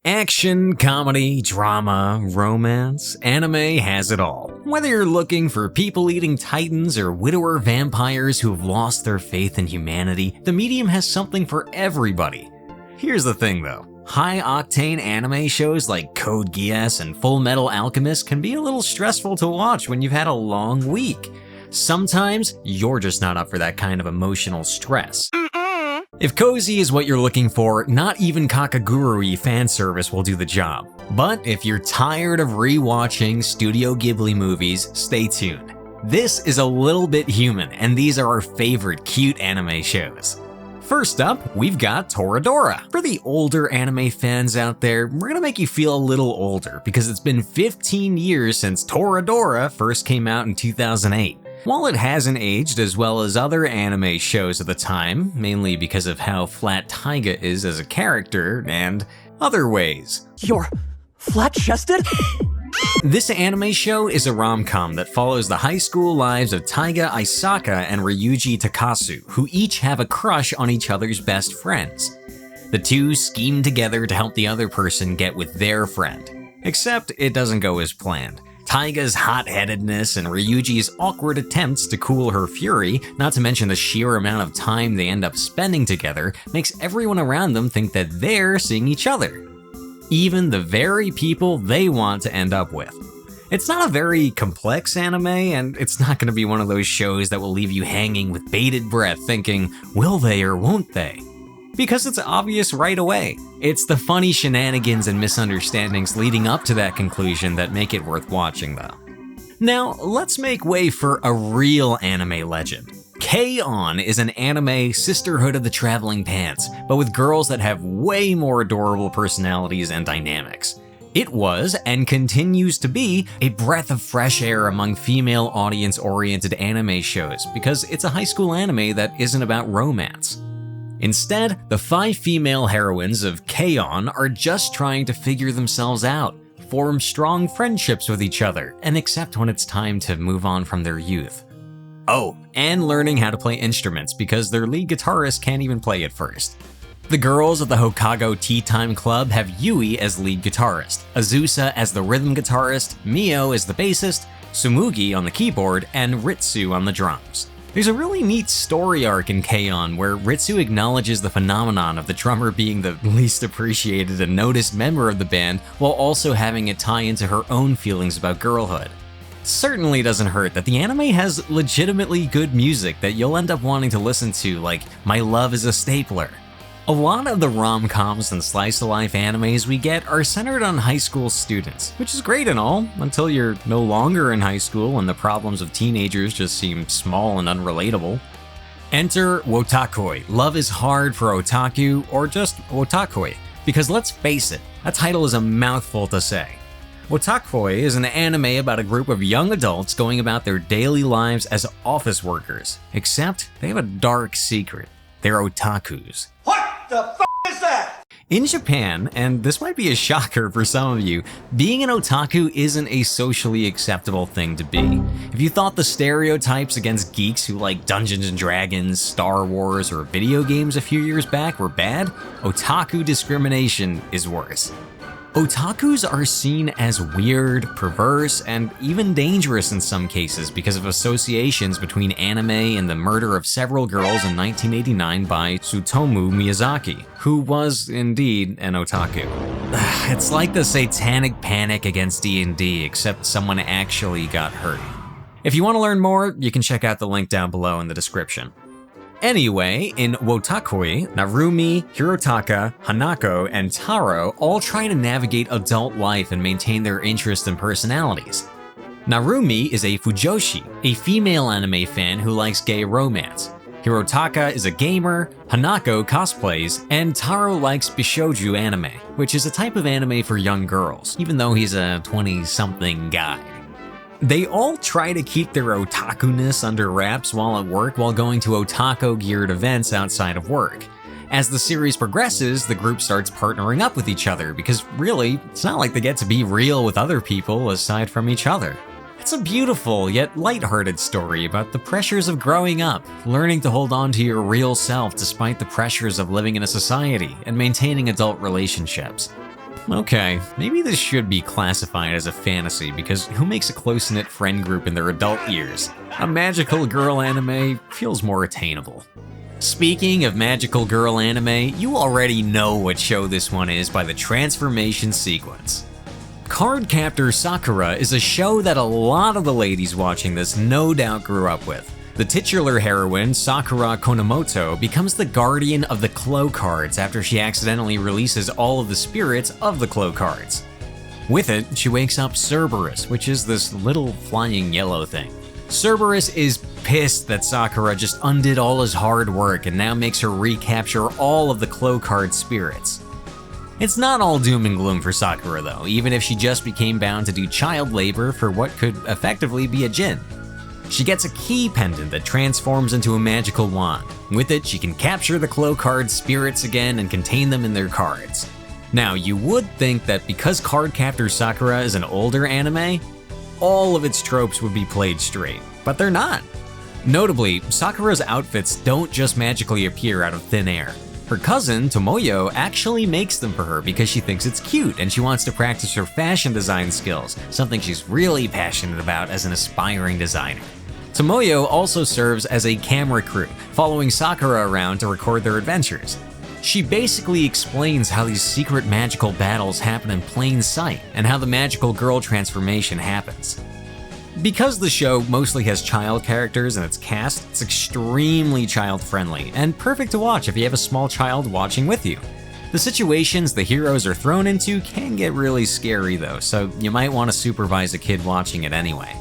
Action, comedy, drama, romance, anime has it all. Whether you're looking for people-eating titans or widower vampires who have lost their faith in humanity, the medium has something for everybody. Here's the thing though, high-octane anime shows like Code Geass and Full Metal Alchemist can be a little stressful to watch when you've had a long week. Sometimes you're just not up for that kind of emotional stress. If cozy is what you're looking for, not even Kakaguru-y fan service will do the job. But if you're tired of rewatching Studio Ghibli movies, stay tuned. This is a little bit human, and these are our favorite cute anime shows. First up, we've got Toradora. For the older anime fans out there, we're gonna make you feel a little older because it's been 15 years since Toradora first came out in 2008. While it hasn't aged as well as other anime shows of the time, mainly because of how flat Taiga is as a character and other ways. You're flat-chested? This anime show is a rom-com that follows the high school lives of Taiga Aisaka and Ryuji Takasu, who each have a crush on each other's best friends. The two scheme together to help the other person get with their friend. Except it doesn't go as planned. Taiga's hot-headedness and Ryuji's awkward attempts to cool her fury, not to mention the sheer amount of time they end up spending together, makes everyone around them think that they're seeing each other. Even the very people they want to end up with. It's not a very complex anime, and it's not going to be one of those shows that will leave you hanging with bated breath thinking, will they or won't they? Because it's obvious right away. It's the funny shenanigans and misunderstandings leading up to that conclusion that make it worth watching though. Now, let's make way for a real anime legend. K-On! Is an anime sisterhood of the traveling pants, but with girls that have way more adorable personalities and dynamics. It was, and continues to be, a breath of fresh air among female audience-oriented anime shows because it's a high school anime that isn't about romance. Instead, the 5 female heroines of K-On! Are just trying to figure themselves out, form strong friendships with each other, and accept when it's time to move on from their youth. Oh, and learning how to play instruments because their lead guitarist can't even play at first. The girls of the Hokago Tea Time Club have Yui as lead guitarist, Azusa as the rhythm guitarist, Mio as the bassist, Sumugi on the keyboard, and Ritsu on the drums. There's a really neat story arc in K-On! Where Ritsu acknowledges the phenomenon of the drummer being the least appreciated and noticed member of the band while also having it tie into her own feelings about girlhood. Certainly doesn't hurt that the anime has legitimately good music that you'll end up wanting to listen to, like My Love is a Stapler. A lot of the rom-coms and slice-of-life animes we get are centered on high school students, which is great and all, until you're no longer in high school and the problems of teenagers just seem small and unrelatable. Enter Wotakoi, Love is Hard for Otaku, or just Wotakoi, because let's face it, that title is a mouthful to say. Wotakoi is an anime about a group of young adults going about their daily lives as office workers, except they have a dark secret. They're otakus. What the f*** is that? In Japan, and this might be a shocker for some of you, being an otaku isn't a socially acceptable thing to be. If you thought the stereotypes against geeks who like Dungeons & Dragons, Star Wars, or video games a few years back were bad, otaku discrimination is worse. Otakus are seen as weird, perverse, and even dangerous in some cases because of associations between anime and the murder of several girls in 1989 by Tsutomu Miyazaki, who was indeed an otaku. It's like the satanic panic against D&D, except someone actually got hurt. If you want to learn more, you can check out the link down below in the description. Anyway, in Wotakoi, Narumi, Hirotaka, Hanako, and Taro all try to navigate adult life and maintain their interests and personalities. Narumi is a fujoshi, a female anime fan who likes gay romance. Hirotaka is a gamer, Hanako cosplays, and Taro likes bishoujo anime, which is a type of anime for young girls, even though he's a 20-something guy. They all try to keep their otaku-ness under wraps while at work while going to otaku-geared events outside of work. As the series progresses, the group starts partnering up with each other because really, it's not like they get to be real with other people aside from each other. It's a beautiful yet lighthearted story about the pressures of growing up, learning to hold on to your real self despite the pressures of living in a society, and maintaining adult relationships. Okay, maybe this should be classified as a fantasy because who makes a close-knit friend group in their adult years? A magical girl anime feels more attainable. Speaking of magical girl anime, you already know what show this one is by the transformation sequence. Cardcaptor Sakura is a show that a lot of the ladies watching this no doubt grew up with. The titular heroine, Sakura Konomoto, becomes the guardian of the Clo cards after she accidentally releases all of the spirits of the Clo cards. With it, she wakes up Cerberus, which is this little flying yellow thing. Cerberus is pissed that Sakura just undid all his hard work and now makes her recapture all of the Clo card spirits. It's not all doom and gloom for Sakura though, even if she just became bound to do child labor for what could effectively be a djinn. She gets a key pendant that transforms into a magical wand. With it, she can capture the Clo card spirits again and contain them in their cards. Now, you would think that because Cardcaptor Sakura is an older anime, all of its tropes would be played straight, but they're not. Notably, Sakura's outfits don't just magically appear out of thin air. Her cousin, Tomoyo, actually makes them for her because she thinks it's cute and she wants to practice her fashion design skills, something she's really passionate about as an aspiring designer. Tomoyo also serves as a camera crew, following Sakura around to record their adventures. She basically explains how these secret magical battles happen in plain sight and how the magical girl transformation happens. Because the show mostly has child characters in its cast, it's extremely child-friendly and perfect to watch if you have a small child watching with you. The situations the heroes are thrown into can get really scary though, so you might want to supervise a kid watching it anyway.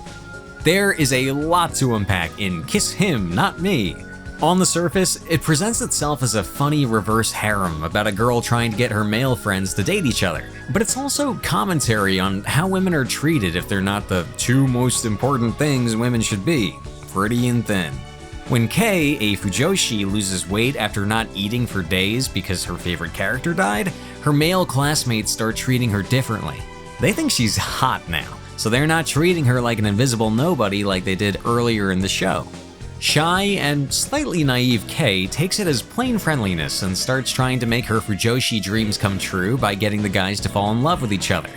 There is a lot to unpack in Kiss Him, Not Me. On the surface, it presents itself as a funny reverse harem about a girl trying to get her male friends to date each other, but it's also commentary on how women are treated if they're not the two most important things women should be, pretty and thin. When Kei, a Fujoshi, loses weight after not eating for days because her favorite character died, her male classmates start treating her differently. They think she's hot now, so they're not treating her like an invisible nobody like they did earlier in the show. Shy and slightly naive Kei takes it as plain friendliness and starts trying to make her Fujoshi dreams come true by getting the guys to fall in love with each other.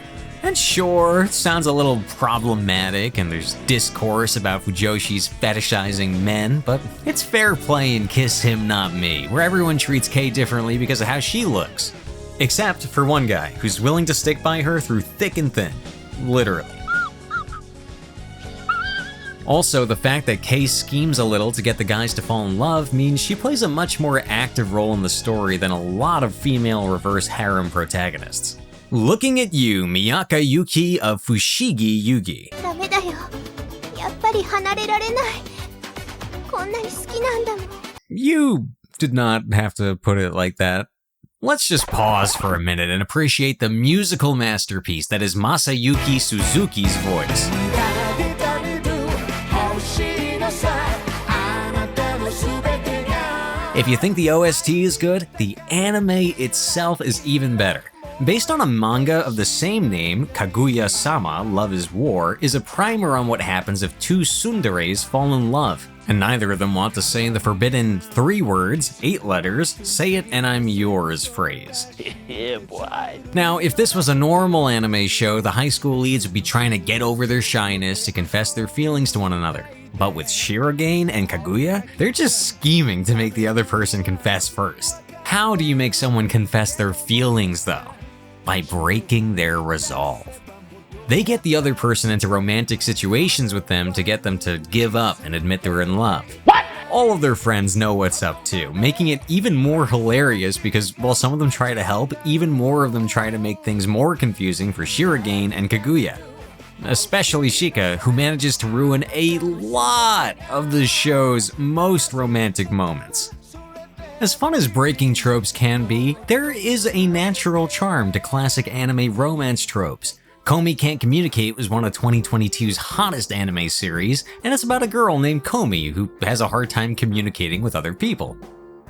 And sure, it sounds a little problematic and there's discourse about Fujoshis fetishizing men, but it's fair play in Kiss Him Not Me, where everyone treats Kei differently because of how she looks. Except for one guy who's willing to stick by her through thick and thin. Literally. Also, the fact that Kei schemes a little to get the guys to fall in love means she plays a much more active role in the story than a lot of female reverse harem protagonists. Looking at you, Miyaka Yuki of Fushigi Yugi. ダメだよ。やっぱり離れられない。こんなに好きなんだもん。 You did not have to put it like that. Let's just pause for a minute and appreciate the musical masterpiece that is Masayuki Suzuki's voice. If you think the OST is good, the anime itself is even better. Based on a manga of the same name, Kaguya-sama, Love is War, is a primer on what happens if two tsunderes fall in love, and neither of them want to say the forbidden 3 words, 8 letters, say it and I'm yours phrase. Yeah, boy. Now, if this was a normal anime show, the high school leads would be trying to get over their shyness to confess their feelings to one another. But with Shirogane and Kaguya, they're just scheming to make the other person confess first. How do you make someone confess their feelings though? By breaking their resolve. They get the other person into romantic situations with them to get them to give up and admit they're in love. What? All of their friends know what's up too, making it even more hilarious because while some of them try to help, even more of them try to make things more confusing for Shirogane and Kaguya. Especially Shika, who manages to ruin a lot of the show's most romantic moments. As fun as breaking tropes can be, there is a natural charm to classic anime romance tropes. Komi Can't Communicate was one of 2022's hottest anime series, and it's about a girl named Komi who has a hard time communicating with other people.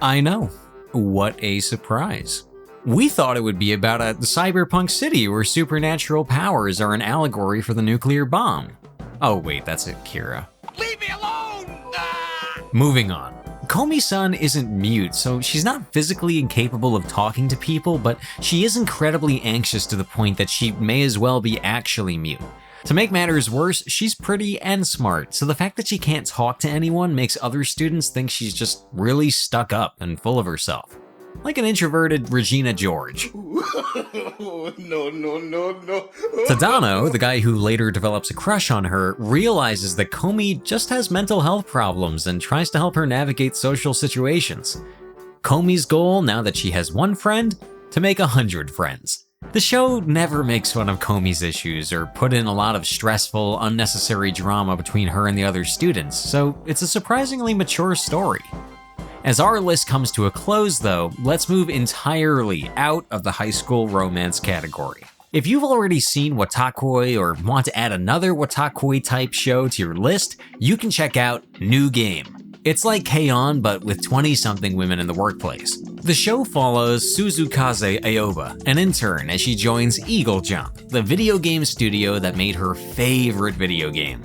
I know. What a surprise. We thought it would be about a cyberpunk city where supernatural powers are an allegory for the nuclear bomb. Oh wait, that's Akira. Leave me alone! Ah! Moving on. Komi-san isn't mute, so she's not physically incapable of talking to people, but she is incredibly anxious to the point that she may as well be actually mute. To make matters worse, she's pretty and smart, so the fact that she can't talk to anyone makes other students think she's just really stuck up and full of herself. Like an introverted Regina George. No. Tadano, the guy who later develops a crush on her, realizes that Komi just has mental health problems and tries to help her navigate social situations. Komi's goal, now that she has one friend, to make 100 friends. The show never makes fun of Komi's issues or put in a lot of stressful, unnecessary drama between her and the other students, so it's a surprisingly mature story. As our list comes to a close though, let's move entirely out of the high school romance category. If you've already seen Wotakoi or want to add another Wotakoi type show to your list, you can check out New Game. It's like K-On! But with 20-something women in the workplace. The show follows Suzukaze Aoba, an intern, as she joins Eagle Jump, the video game studio that made her favorite video game.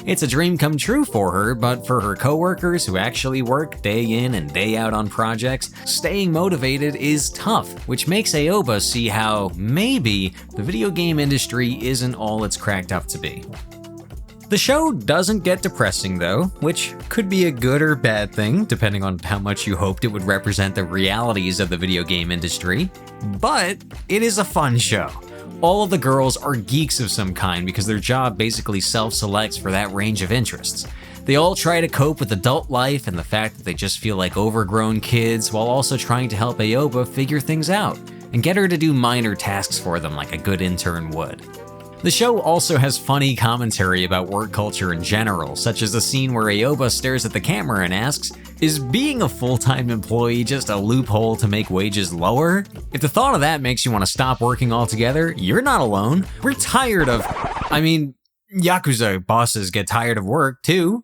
It's a dream come true for her, but for her coworkers who actually work day in and day out on projects, staying motivated is tough, which makes Aoba see how, maybe, the video game industry isn't all it's cracked up to be. The show doesn't get depressing though, which could be a good or bad thing, depending on how much you hoped it would represent the realities of the video game industry, but it is a fun show. All of the girls are geeks of some kind because their job basically self-selects for that range of interests. They all try to cope with adult life and the fact that they just feel like overgrown kids while also trying to help Aoba figure things out and get her to do minor tasks for them like a good intern would. The show also has funny commentary about work culture in general, such as the scene where Aoba stares at the camera and asks, "Is being a full-time employee just a loophole to make wages lower?" If the thought of that makes you want to stop working altogether, you're not alone. We're tired of... Yakuza bosses get tired of work too.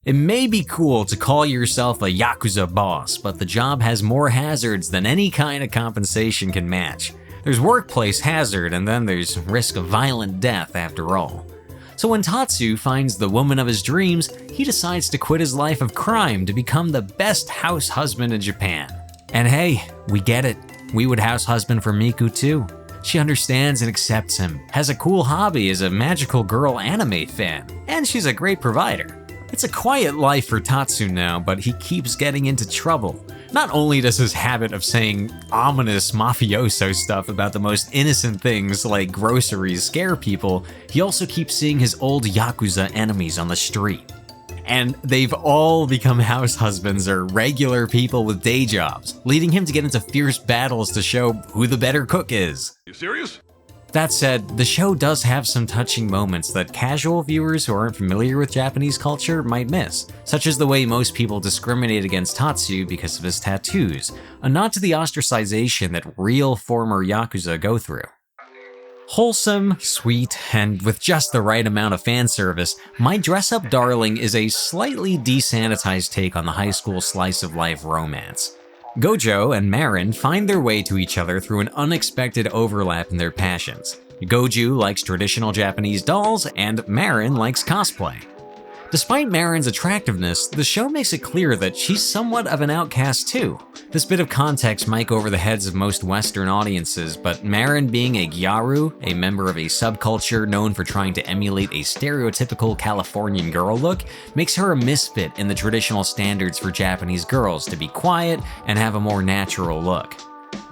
It may be cool to call yourself a Yakuza boss, but the job has more hazards than any kind of compensation can match. There's workplace hazard, and then there's risk of violent death after all. So when Tatsu finds the woman of his dreams, he decides to quit his life of crime to become the best house husband in Japan. And hey, we get it. We would house husband for Miku too. She understands and accepts him, has a cool hobby as a magical girl anime fan, and she's a great provider. It's a quiet life for Tatsu now, but he keeps getting into trouble. Not only does his habit of saying ominous mafioso stuff about the most innocent things like groceries scare people, he also keeps seeing his old Yakuza enemies on the street. And they've all become house husbands or regular people with day jobs, leading him to get into fierce battles to show who the better cook is. You serious? That said, the show does have some touching moments that casual viewers who aren't familiar with Japanese culture might miss, such as the way most people discriminate against Tatsu because of his tattoos, a nod to the ostracization that real former Yakuza go through. Wholesome, sweet, and with just the right amount of fan service, My Dress Up Darling is a slightly desanitized take on the high school slice of life romance. Gojo and Marin find their way to each other through an unexpected overlap in their passions. Goju likes traditional Japanese dolls, and Marin likes cosplay. Despite Marin's attractiveness, the show makes it clear that she's somewhat of an outcast too. This bit of context might go over the heads of most Western audiences, but Marin being a gyaru, a member of a subculture known for trying to emulate a stereotypical Californian girl look, makes her a misfit in the traditional standards for Japanese girls to be quiet and have a more natural look.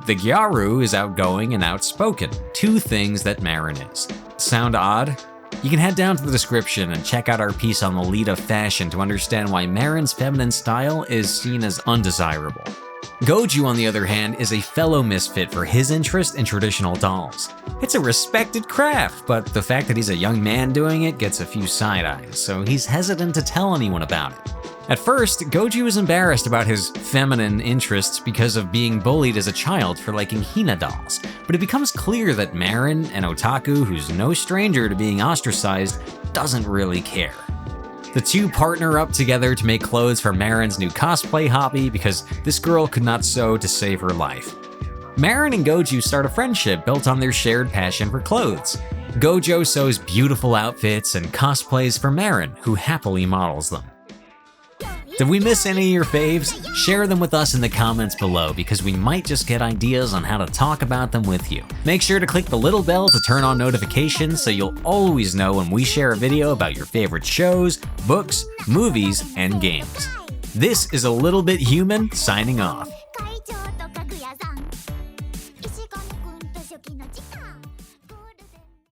The gyaru is outgoing and outspoken, two things that Marin is. Sound odd? You can head down to the description and check out our piece on Lolita fashion to understand why Marin's feminine style is seen as undesirable. Goju, on the other hand, is a fellow misfit for his interest in traditional dolls. It's a respected craft, but the fact that he's a young man doing it gets a few side eyes, so he's hesitant to tell anyone about it. At first, Goju is embarrassed about his feminine interests because of being bullied as a child for liking Hina dolls, but it becomes clear that Marin, an otaku who's no stranger to being ostracized, doesn't really care. The two partner up together to make clothes for Marin's new cosplay hobby because this girl could not sew to save her life. Marin and Goju start a friendship built on their shared passion for clothes. Gojo sews beautiful outfits and cosplays for Marin, who happily models them. Did we miss any of your faves? Share them with us in the comments below because we might just get ideas on how to talk about them with you. Make sure to click the little bell to turn on notifications so you'll always know when we share a video about your favorite shows, books, movies, and games. This is A Little Bit Human, signing off.